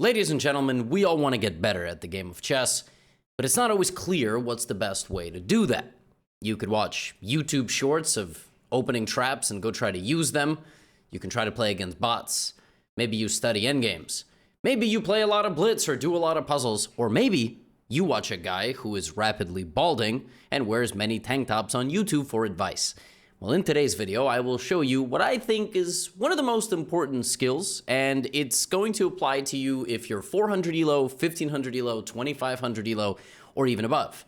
Ladies and gentlemen, we all want to get better at the game of chess, but it's not always clear what's the best way to do that. You could watch YouTube shorts of opening traps and go try to use them. You can try to play against bots. Maybe you study endgames. Maybe you play a lot of blitz or do a lot of puzzles. Or maybe you watch a guy who is rapidly balding and wears many tank tops on YouTube for advice. Well, in today's video, I will show you what I think is one of the most important skills, and it's going to apply to you if you're 400 elo, 1500 elo, 2500 elo, or even above.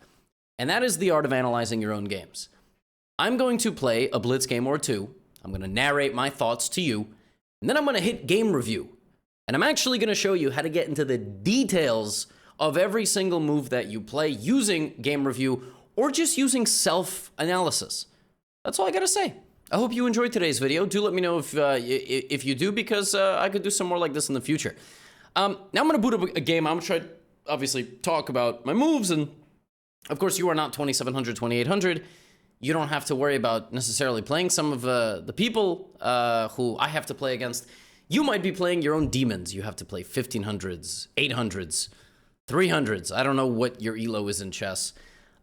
And that is the art of analyzing your own games. I'm going to play a blitz game or two. I'm going to narrate my thoughts to you, and then I'm going to hit game review. And I'm actually going to show you how to get into the details of every single move that you play using game review or just using self-analysis. That's all I gotta say. I hope you enjoyed today's video. Do let me know if you do, because I could do some more like this in the future. Now I'm gonna boot up a game. I'm gonna try to obviously talk about my moves, and of course you are not 2700, 2800. You don't have to worry about necessarily playing some of the people who I have to play against. You might be playing your own demons. You have to play 1500s, 800s, 300s. I don't know what your elo is in chess,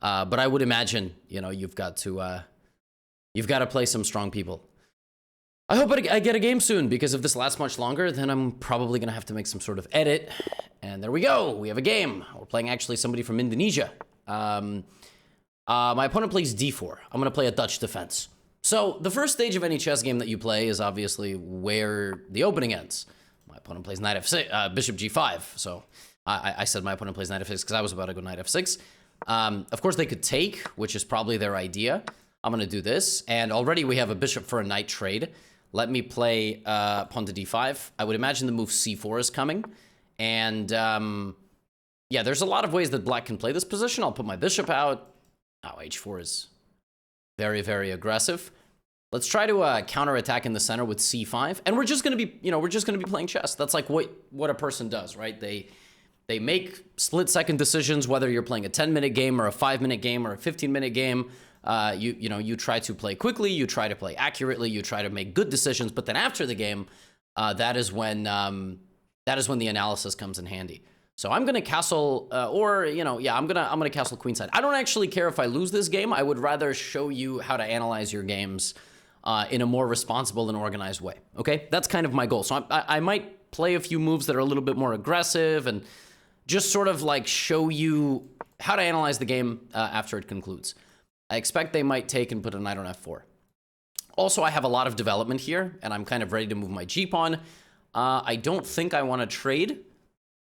but I would imagine, you know, you've got to play some strong people. I hope I get a game soon, because if this lasts much longer, then I'm probably going to have to make some sort of edit. And there we go. We have a game. We're playing actually somebody from Indonesia. My opponent plays d4. I'm going to play a Dutch defense. So the first stage of any chess game that you play is obviously where the opening ends. My opponent plays knight f6, bishop g5. So I said my opponent plays knight f6 because I was about to go knight f6. Of course, they could take, which is probably their idea. I'm going to do this, and already we have a bishop for a knight trade. Let me play pawn to d5. I would imagine the move c4 is coming, and yeah, there's a lot of ways that black can play this position. I'll put my bishop out. Oh, h4 is very, very aggressive. Let's try to counterattack in the center with c5, and we're just going to be, we're just going to be playing chess. That's like what a person does, right? They make split-second decisions, whether you're playing a 10-minute game or a 5-minute game or a 15-minute game. You try to play quickly, you try to play accurately, you try to make good decisions, but then after the game, that is when the analysis comes in handy. So I'm gonna castle, I'm gonna castle queenside. I don't actually care if I lose this game. I would rather show you how to analyze your games in a more responsible and organized way. Okay, that's kind of my goal. So I might play a few moves that are a little bit more aggressive and just sort of like show you how to analyze the game after it concludes. I expect they might take and put a knight on f4. Also, I have a lot of development here, and I'm kind of ready to move my g-pawn. I don't think I want to trade.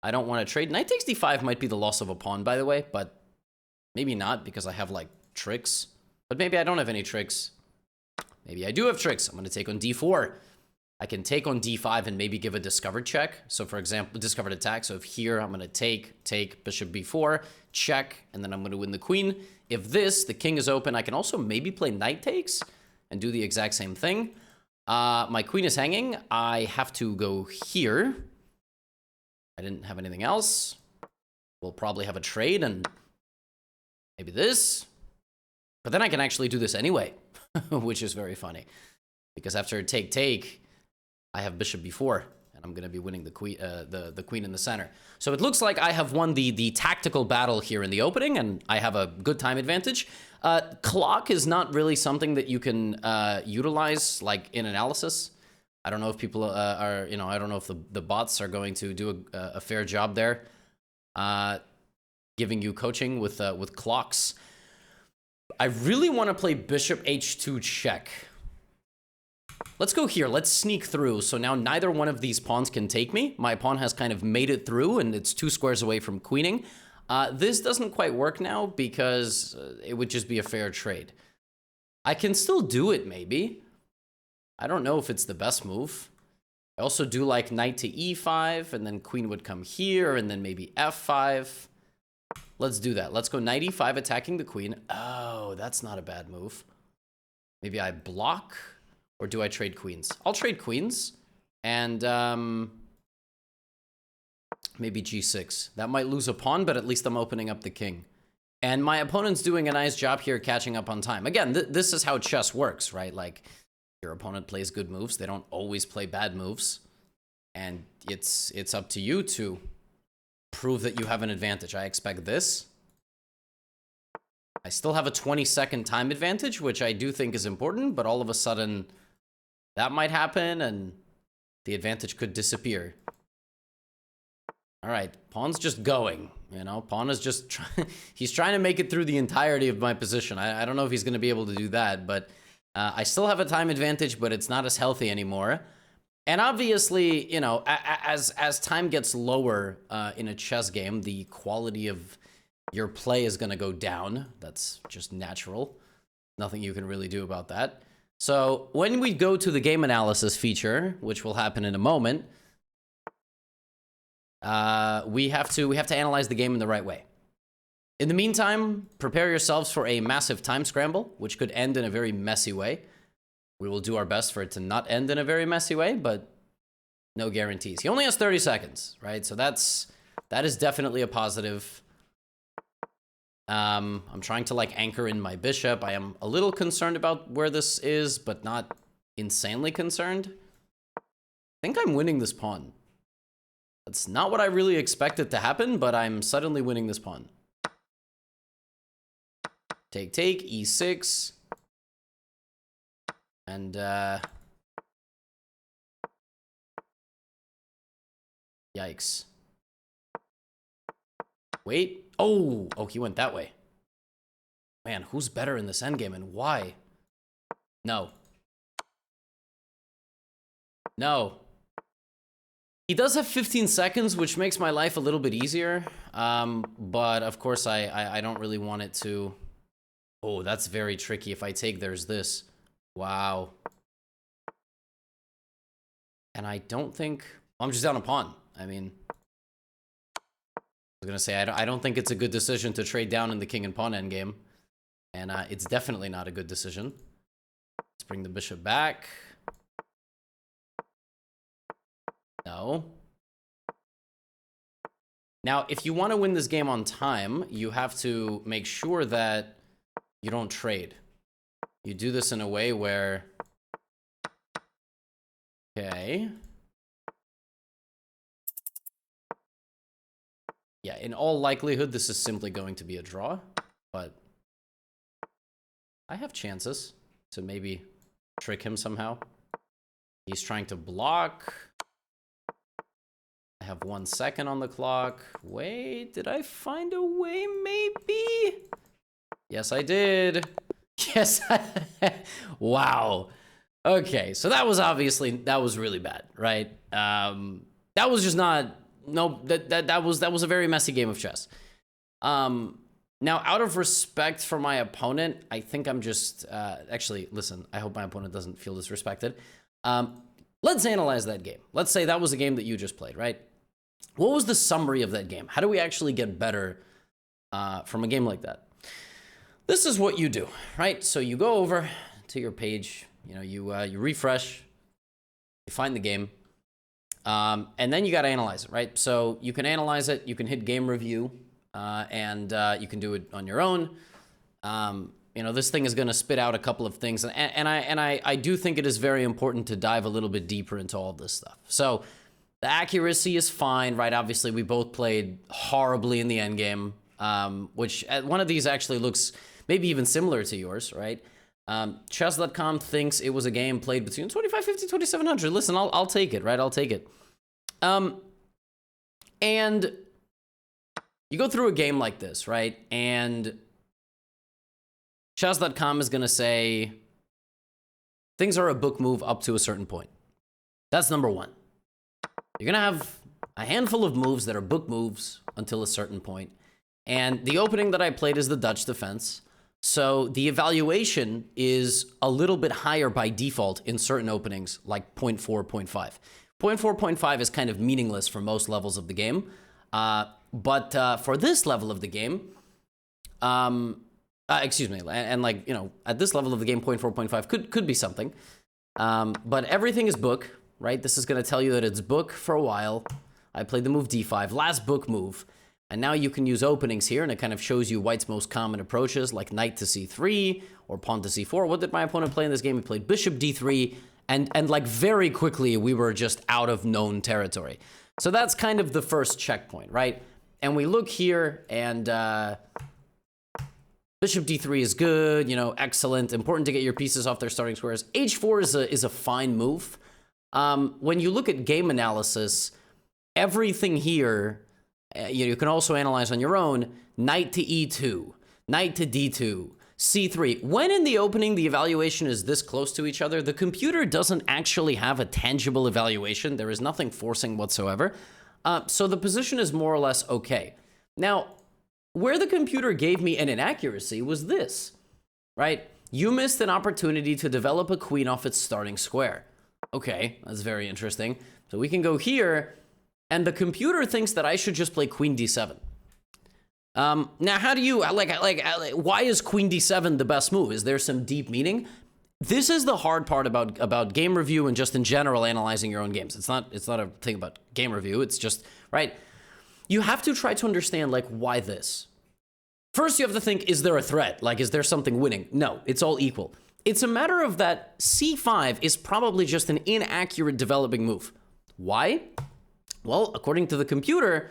I don't want to trade. Knight takes d5 might be the loss of a pawn, by the way, but maybe not, because I have, like, tricks. But maybe I don't have any tricks. Maybe I do have tricks. I'm going to take on d4. I can take on d5 and maybe give a discovered check. So, for example, discovered attack. So if here, I'm going to take bishop b4, check, and then I'm going to win the queen. If the king is open, I can also maybe play knight takes and do the exact same thing. My queen is hanging. I have to go here. I didn't have anything else. We'll probably have a trade and maybe this. But then I can actually do this anyway, which is very funny. Because after take, I have bishop b4. And I'm going to be winning the queen in the center. So it looks like I have won the tactical battle here in the opening, and I have a good time advantage. Clock is not really something that you can utilize like in analysis. I don't know if people I don't know if the bots are going to do a fair job there, giving you coaching with clocks. I really want to play bishop h2 check. Let's go here. Let's sneak through. So now neither one of these pawns can take me. My pawn has kind of made it through, and it's 2 squares away from queening. This doesn't quite work now because it would just be a fair trade. I can still do it, maybe. I don't know if it's the best move. I also do like knight to e5, and then queen would come here, and then maybe f5. Let's do that. Let's go knight e5 attacking the queen. Oh, that's not a bad move. Maybe I block. Or do I trade queens? I'll trade queens. And maybe g6. That might lose a pawn, but at least I'm opening up the king. And my opponent's doing a nice job here catching up on time. Again, this is how chess works, right? Like, your opponent plays good moves. They don't always play bad moves. And it's up to you to prove that you have an advantage. I expect this. I still have a 20-second time advantage, which I do think is important, but all of a sudden that might happen and the advantage could disappear. All right, pawn's just going, you know, pawn is just, he's trying to make it through the entirety of my position. I don't know if he's going to be able to do that, but I still have a time advantage, but it's not as healthy anymore. And obviously, you know, as time gets lower in a chess game, the quality of your play is going to go down. That's just natural. Nothing you can really do about that. So when we go to the game analysis feature, which will happen in a moment, we have to analyze the game in the right way. In the meantime, prepare yourselves for a massive time scramble, which could end in a very messy way. We will do our best for it to not end in a very messy way, but no guarantees. He only has 30 seconds, right? So that is definitely a positive. I'm trying to like anchor in my bishop. I am a little concerned about where this is, but not insanely concerned. I think I'm winning this pawn. That's not what I really expected to happen, but I'm suddenly winning this pawn. Take, e6. And, yikes. Wait. Oh, he went that way. Man, who's better in this endgame and why? No. No. He does have 15 seconds, which makes my life a little bit easier. But of course, I don't really want it to... Oh, that's very tricky. If I take, there's this. Wow. And I don't think... I'm just down a pawn. I mean... I was gonna say, I don't think it's a good decision to trade down in the king and pawn endgame. And it's definitely not a good decision. Let's bring the bishop back. No. Now, if you want to win this game on time, you have to make sure that you don't trade. You do this in a way where... Okay. Yeah, in all likelihood, this is simply going to be a draw, but I have chances to maybe trick him somehow. He's trying to block. I have 1 second on the clock. Wait, did I find a way maybe? Yes, I did. Yes. Wow. Okay, so that was really bad, right? That was just not... No, that was a very messy game of chess. Now, out of respect for my opponent, I think I'm just... actually, listen, I hope my opponent doesn't feel disrespected. Let's analyze that game. Let's say that was a game that you just played, right? What was the summary of that game? How do we actually get better from a game like that? This is what you do, right? So you go over to your page, you know, you refresh, you find the game, and then you got to analyze it, right? So you can analyze it, you can hit game review, and you can do it on your own. You know, this thing is going to spit out a couple of things, and I do think it is very important to dive a little bit deeper into all this stuff. So the accuracy is fine, right? Obviously, we both played horribly in the endgame, which one of these actually looks maybe even similar to yours, right? Chess.com thinks it was a game played between 2550 and 2700. Listen, I'll take it, right? I'll take it. And you go through a game like this, right? And Chess.com is going to say things are a book move up to a certain point. That's number one. You're going to have a handful of moves that are book moves until a certain point. And the opening that I played is the Dutch defense. So the evaluation is a little bit higher by default in certain openings, like 0.4, 0.5. 0.4, 0.5 is kind of meaningless for most levels of the game. But for this level of the game, excuse me, and like, you know, at this level of the game, 0.4, 0.5 could be something. But everything is book, right? This is going to tell you that it's book for a while. I played the move d5, last book move. And now you can use openings here, and it kind of shows you White's most common approaches, like knight to c3 or pawn to c4. What did my opponent play in this game? He played bishop d3 And like very quickly, we were just out of known territory. So that's kind of the first checkpoint, right? And we look here, and bishop d3 is good, you know, excellent. Important to get your pieces off their starting squares. h4 is a fine move. When you look at game analysis, everything here, you can also analyze on your own. Knight to e2, knight to d2, c3. When in the opening the evaluation is this close to each other, the computer doesn't actually have a tangible evaluation. There is nothing forcing whatsoever. So the position is more or less okay. Now, where the computer gave me an inaccuracy was this, right? You missed an opportunity to develop a queen off its starting square. Okay, that's very interesting. So we can go here, and the computer thinks that I should just play queen d7. Now, how do you, why is queen d7 the best move? Is there some deep meaning? This is the hard part about game review and just in general analyzing your own games. It's not a thing about game review. It's just, right? You have to try to understand, like, why this? First, you have to think, is there a threat? Like, is there something winning? No, it's all equal. It's a matter of that c5 is probably just an inaccurate developing move. Why? Well, according to the computer,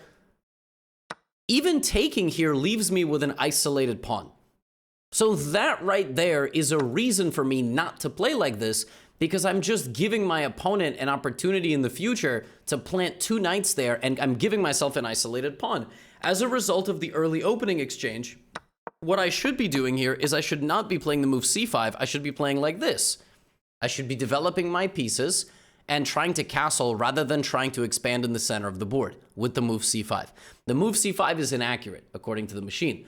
even taking here leaves me with an isolated pawn. So that right there is a reason for me not to play like this, because I'm just giving my opponent an opportunity in the future to plant two knights there, and I'm giving myself an isolated pawn. As a result of the early opening exchange, what I should be doing here is I should not be playing the move c5. I should be playing like this. I should be developing my pieces and trying to castle rather than trying to expand in the center of the board with the move c5. The move c5 is inaccurate, according to the machine.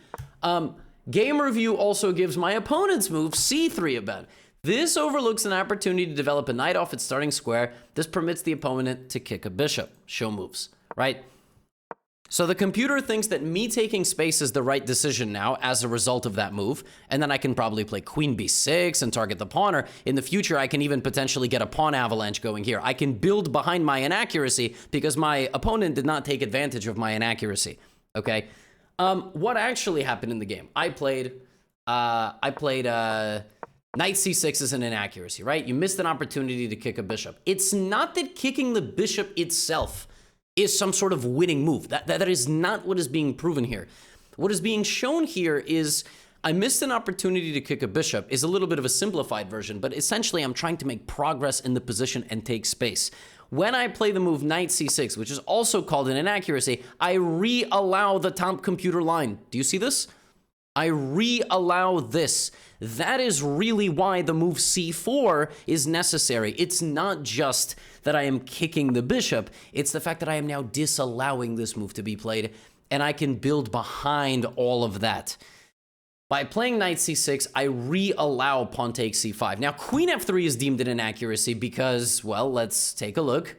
Game review also gives my opponent's move c3 a bet. This overlooks an opportunity to develop a knight off its starting square. This permits the opponent to kick a bishop. Show moves, right? So the computer thinks that me taking space is the right decision now as a result of that move, and then I can probably play queen b6 and target the pawn, or in the future I can even potentially get a pawn avalanche going here. I can build behind my inaccuracy because my opponent did not take advantage of my inaccuracy, okay? What actually happened in the game? I played knight c6 is an inaccuracy, right? You missed an opportunity to kick a bishop. It's not that kicking the bishop itself is some sort of winning move. That is not what is being proven here. What is being shown here is I missed an opportunity to kick a bishop is a little bit of a simplified version, but essentially I'm trying to make progress in the position and take space. When I play the move knight c6, which is also called an inaccuracy, I re-allow the top computer line. Do you see this? I re-allow this. That is really why the move c4 is necessary. It's not just that I am kicking the bishop, it's the fact that I am now disallowing this move to be played, and I can build behind all of that. By playing knight c6, I re-allow pawn takes c5. Now, queen f3 is deemed an inaccuracy because, well, let's take a look.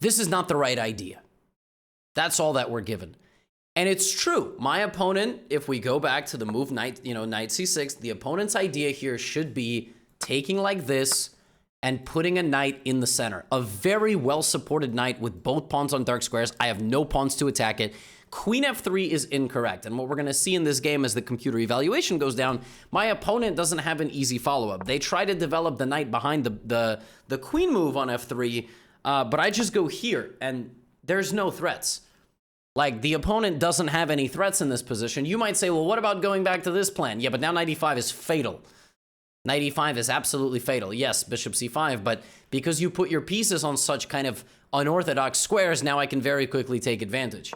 This is not the right idea. That's all that we're given. And it's true. My opponent, if we go back to the move knight, knight c6, the opponent's idea here should be taking like this and putting a knight in the center. A very well-supported knight with both pawns on dark squares. I have no pawns to attack it. Queen f3 is incorrect. And what we're going to see in this game as the computer evaluation goes down, my opponent doesn't have an easy follow-up. They try to develop the knight behind the queen move on f3, but I just go here, and there's no threats. Like, the opponent doesn't have any threats in this position. You might say, well, what about going back to this plan? Yeah, but now knight e5 is fatal. Knight e5 is absolutely fatal. Yes, bishop c5, but because you put your pieces on such kind of unorthodox squares, now I can very quickly take advantage.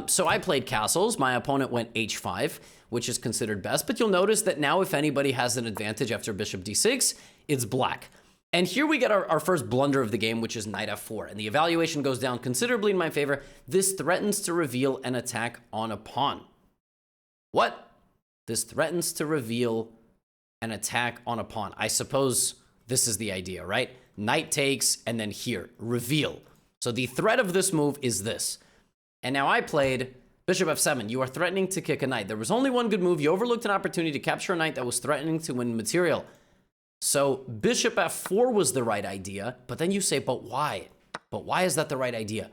So I played castles. My opponent went h5, which is considered best, but you'll notice that now if anybody has an advantage after bishop d6, it's black. And here we get our first blunder of the game, which is knight f4. And the evaluation goes down considerably in my favor. This threatens to reveal an attack on a pawn. What? This threatens to reveal an attack on a pawn. I suppose this is the idea, right? Knight takes, and then here, reveal. So the threat of this move is this. And now I played bishop f7. You are threatening to kick a knight. There was only one good move. You overlooked an opportunity to capture a knight that was threatening to win material. So bishop f4 was the right idea, but then you say, but why? But why is that the right idea?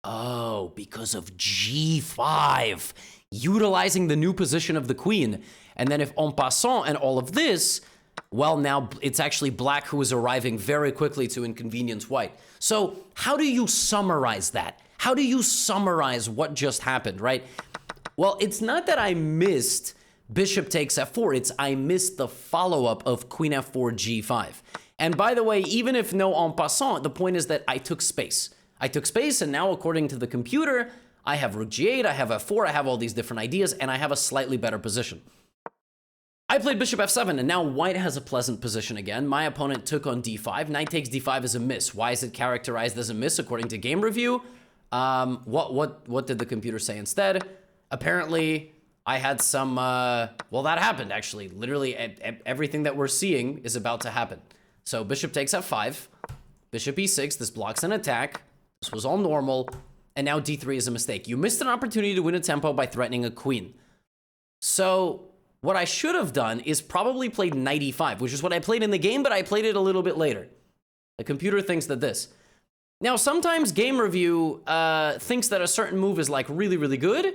Oh, because of g5, utilizing the new position of the queen. And then if en passant and all of this, well, now it's actually black who is arriving very quickly to inconvenience white. So how do you summarize that? How do you summarize what just happened, right? Well, it's not that I missed bishop takes f4, it's I missed the follow-up of queen f4, g5. And by the way, even if no en passant, the point is that I took space. I took space, and now according to the computer, I have rook g8, I have f4, I have all these different ideas, and I have a slightly better position. I played bishop f7, and now white has a pleasant position again. My opponent took on d5. Knight takes d5 is a miss. Why is it characterized as a miss according to game review? What did the computer say instead? Apparently, I had some, well, that happened, actually. Literally, everything that we're seeing is about to happen. So bishop takes f5, bishop e6, this blocks an attack. This was all normal, and now d3 is a mistake. You missed an opportunity to win a tempo by threatening a queen. So what I should have done is probably played knight e5, which is what I played in the game, but I played it a little bit later. The computer thinks that this. Now, sometimes game review thinks that a certain move is like really, really good,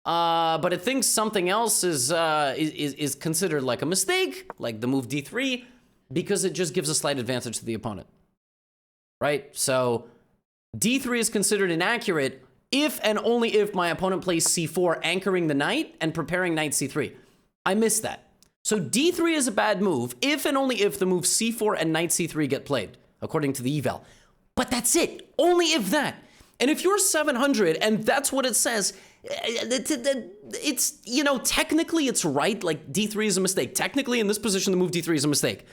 but it thinks something else is considered like a mistake, like the move d3, because it just gives a slight advantage to the opponent, right? So d3 is considered inaccurate if and only if my opponent plays c4, anchoring the knight and preparing knight c3. I missed that. So d3 is a bad move if and only if the move c4 and knight c3 get played, according to the eval. But that's it. Only if that. And if you're 700 and that's what it says, it's, you know, technically it's right. Like d3 is a mistake. Technically in this position, the move d3 is a mistake.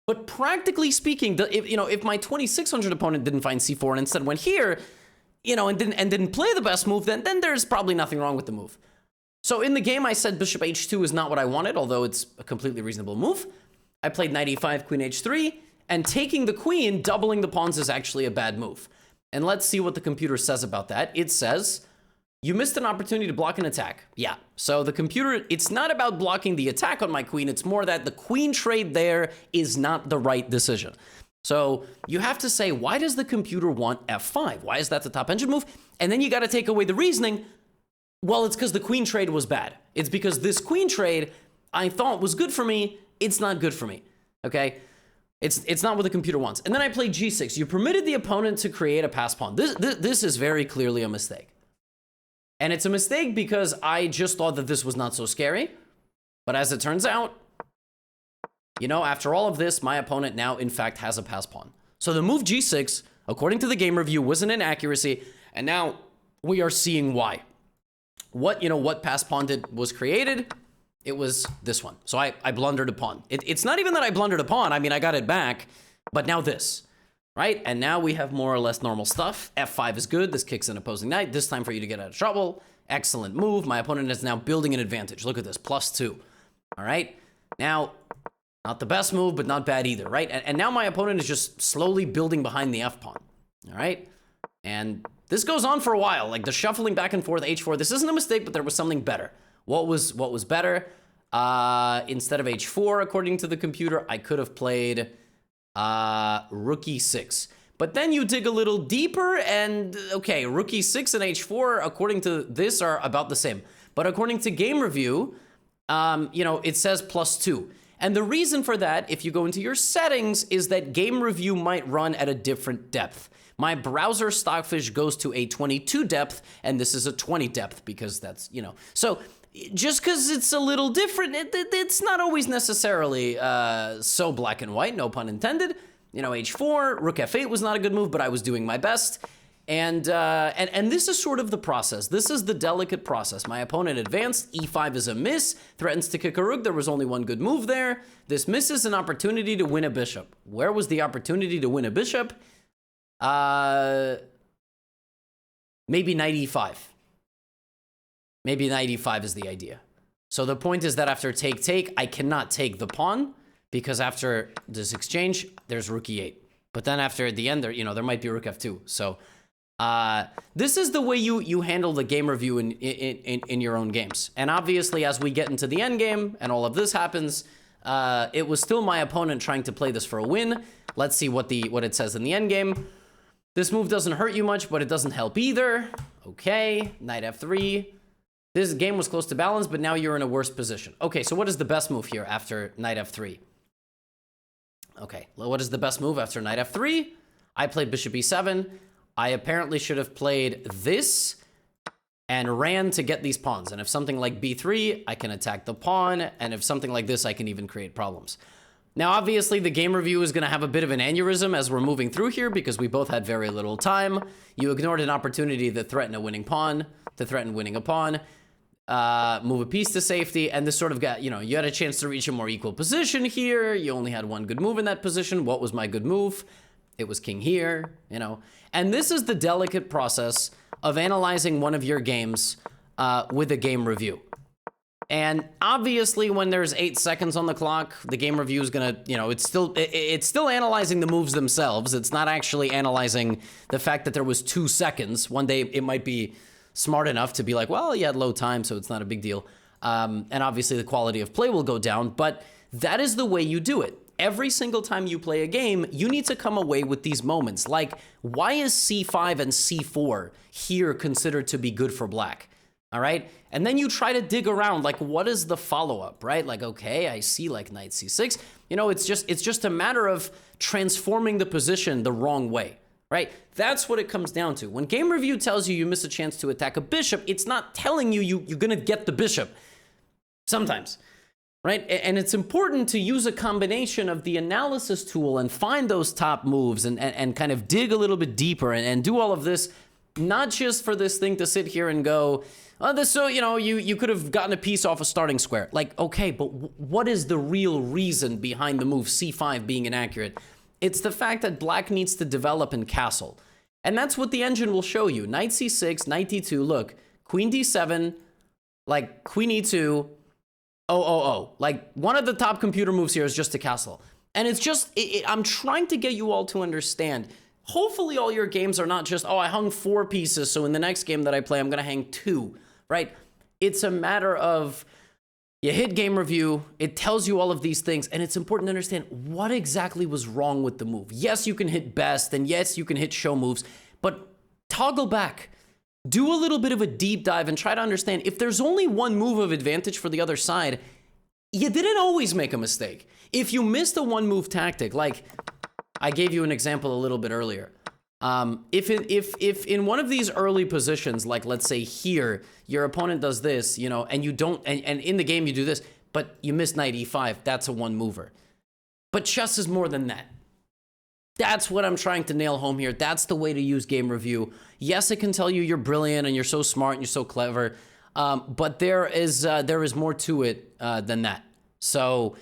But practically speaking, if my 2600 opponent didn't find c4 and instead went here, you know, and didn't play the best move, then there's probably nothing wrong with the move. So in the game, I said bishop h2 is not what I wanted, although it's a completely reasonable move. I played knight e5, queen h3, and taking the queen, doubling the pawns is actually a bad move. And let's see what the computer says about that. It says, you missed an opportunity to block an attack. Yeah, so the computer, it's not about blocking the attack on my queen, it's more that the queen trade there is not the right decision. So you have to say, why does the computer want f5? Why is that the top engine move? And then you got to take away the reasoning. Well, it's because the queen trade was bad. It's because this queen trade I thought was good for me. It's not good for me, okay? It's not what the computer wants. And then I played g6. You permitted the opponent to create a pass pawn. This is very clearly a mistake. And it's a mistake because I just thought that this was not so scary. But as it turns out, you know, after all of this, my opponent now, in fact, has a pass pawn. So the move g6, according to the game review, was an inaccuracy. And now we are seeing why. What pass pawn was created? It was this one. So I blundered a pawn. It's not even that I blundered a pawn. I mean, I got it back. But now this, right? And now we have more or less normal stuff. f5 is good. This kicks an opposing knight. This time for you to get out of trouble. Excellent move. My opponent is now building an advantage. Look at this, +2. All right? Now, not the best move, but not bad either, right? And now my opponent is just slowly building behind the f-pawn. All right? And this goes on for a while. Like the shuffling back and forth, h4. This isn't a mistake, but there was something better. What was better? Instead of h4, according to the computer, I could have played rook e6. But then you dig a little deeper and, okay, rook e6 and h4, according to this, are about the same. But according to game review, it says +2. And the reason for that, if you go into your settings, is that game review might run at a different depth. My browser Stockfish goes to a 22 depth, and this is a 20 depth because that's, So just because it's a little different, it's not always necessarily so black and white, no pun intended. h4, rook f8 was not a good move, but I was doing my best. And this is sort of the process. This is the delicate process. My opponent advanced, e5 is a miss, threatens to kick a rook. There was only one good move there. This misses an opportunity to win a bishop. Where was the opportunity to win a bishop? Maybe knight e5. Maybe knight e5 is the idea. So the point is that after take, I cannot take the pawn because after this exchange, there's rook e8. But then after at the end, there might be rook f2. So this is the way you handle the game review in your own games. And obviously, as we get into the endgame and all of this happens, it was still my opponent trying to play this for a win. Let's see what it says in the endgame. This move doesn't hurt you much, but it doesn't help either. Okay, knight f3. This game was close to balance, but now you're in a worse position. Okay, so what is the best move here after knight f3? Okay, what is the best move after knight f3? I played bishop e7. I apparently should have played this and ran to get these pawns. And if something like b3, I can attack the pawn. And if something like this, I can even create problems. Now, obviously, the game review is going to have a bit of an aneurysm as we're moving through here because we both had very little time. You ignored an opportunity that threatened a winning pawn, to threaten winning a pawn, move a piece to safety, and this sort of got, you had a chance to reach a more equal position here. You only had one good move in that position. What was my good move? It was king here, And this is the delicate process of analyzing one of your games with a game review. And obviously, when there's 8 seconds on the clock, the game review is gonna, it's still analyzing the moves themselves. It's not actually analyzing the fact that there was 2 seconds. One day it might be smart enough to be like, well, you had low time, so it's not a big deal. And obviously the quality of play will go down, but that is the way you do it. Every single time you play a game, you need to come away with these moments. Like, why is c5 and c4 here considered to be good for black? All right? And then you try to dig around, like, what is the follow-up, right? Like, okay, I see, like, knight c6. It's just a matter of transforming the position the wrong way, right? That's what it comes down to. When game review tells you you miss a chance to attack a bishop, it's not telling you you're going to get the bishop. Sometimes, right? And it's important to use a combination of the analysis tool and find those top moves and kind of dig a little bit deeper and do all of this, not just for this thing to sit here and go, oh, you could have gotten a piece off a starting square. Like, okay, but what is the real reason behind the move c5 being inaccurate? It's the fact that black needs to develop and castle. And that's what the engine will show you. Knight c6, knight d2, look, queen d7, like queen e2, like one of the top computer moves here is just to castle. And it's just, I'm trying to get you all to understand. Hopefully all your games are not just, oh, I hung 4 pieces, so in the next game that I play, I'm going to hang 2, right? It's a matter of, you hit game review, it tells you all of these things, and it's important to understand what exactly was wrong with the move. Yes, you can hit best, and yes, you can hit show moves, but toggle back. Do a little bit of a deep dive and try to understand if there's only one move of advantage for the other side, you didn't always make a mistake. If you missed a one-move tactic, like I gave you an example a little bit earlier. If in one of these early positions, like let's say here, your opponent does this, and you don't, and in the game you do this, but you miss knight e5, that's a one mover. But chess is more than that. That's what I'm trying to nail home here. That's the way to use game review. Yes, it can tell you you're brilliant and you're so smart and you're so clever, but there is more to it than that. So,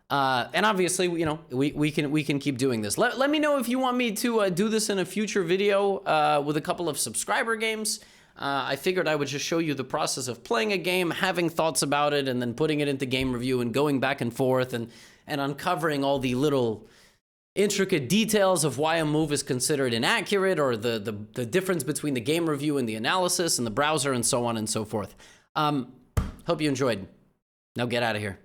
and obviously, we can keep doing this. Let me know if you want me to do this in a future video with a couple of subscriber games. I figured I would just show you the process of playing a game, having thoughts about it, and then putting it into game review and going back and forth and uncovering all the little intricate details of why a move is considered inaccurate, or the difference between the game review and the analysis and the browser and so on and so forth. Hope you enjoyed. Now get out of here.